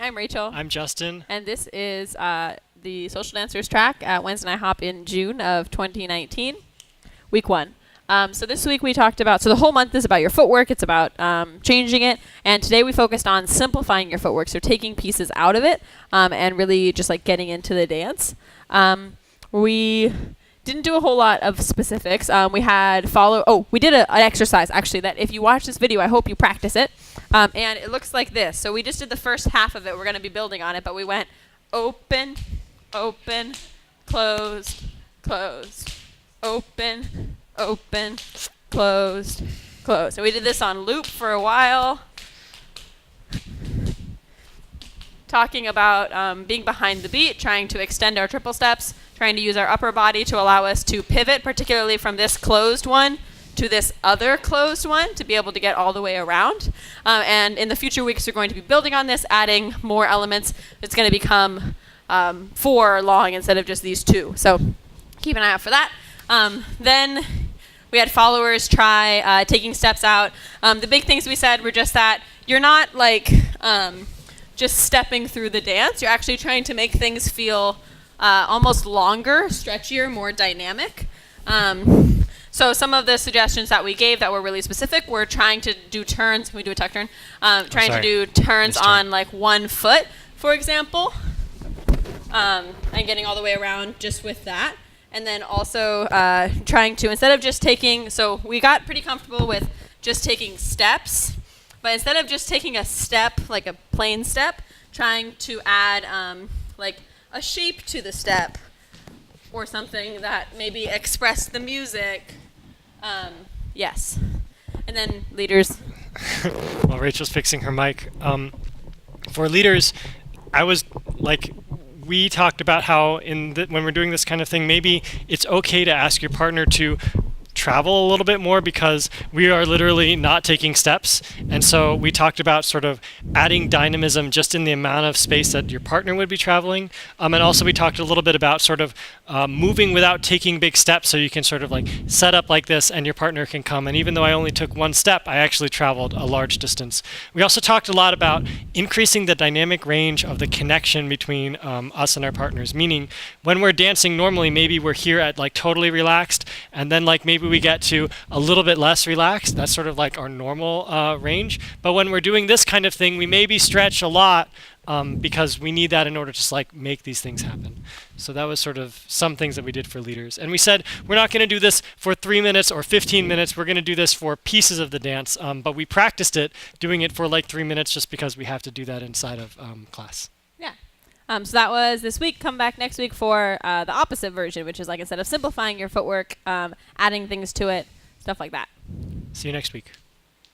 I'm Rachel. I'm Justin. And this is the Social Dancers track at Wednesday Night Hop in June of 2019, week 1. So this week we talked about, so the whole month is about your footwork. It's about changing it. And today we focused on simplifying your footwork, so taking pieces out of it and really just like getting into the dance. We didn't do a whole lot of specifics. We did an exercise, actually, that if you watch this video, I hope you practice it. And it looks like this. So we just did the first half of it. We're going to be building on it, but we went open, open, closed, closed, open, open, closed, closed. And we did this on loop for a while, talking about being behind the beat, trying to extend our triple steps, trying to use our upper body to allow us to pivot, particularly from this closed one to this other closed one, to be able to get all the way around. And in the future weeks, we're going to be building on this, adding more elements. It's going to become 4 long instead of just these 2. So keep an eye out for that. Then we had followers try taking steps out. The big things we said were just that you're not like just stepping through the dance. You're actually trying to make things feel almost longer, stretchier, more dynamic. So some of the suggestions that we gave that were really specific were trying to do turns. Can we do a tuck turn? Trying to do turns on like 1 foot, for example, and getting all the way around just with that. And then also trying to, instead of just taking, so we got pretty comfortable with just taking steps, but instead of just taking a step, like a plain step, trying to add like a shape to the step or something that maybe expressed the music. Yes. And then leaders. While Rachel's fixing her mic, for leaders, I was like, we talked about how when we're doing this kind of thing, maybe it's okay to ask your partner to travel a little bit more because we are literally not taking steps. And so we talked about sort of adding dynamism just in the amount of space that your partner would be traveling. And also we talked a little bit about sort of moving without taking big steps, so you can sort of like set up like this and your partner can come. And even though I only took 1 step, I actually traveled a large distance. We also talked a lot about increasing the dynamic range of the connection between us and our partners, meaning when we're dancing normally, maybe we're here at like totally relaxed, and then like maybe we get to a little bit less relaxed. That's sort of like our normal range. But when we're doing this kind of thing, we maybe stretch a lot because we need that in order to just like make these things happen. So that was sort of some things that we did for leaders. And we said we're not going to do this for 3 minutes or 15 minutes. We're going to do this for pieces of the dance. But we practiced it, doing it for like 3 minutes just because we have to do that inside of class. Yeah. So that was this week. Come back next week for the opposite version, which is like instead of simplifying your footwork, adding things to it, stuff like that. See you next week.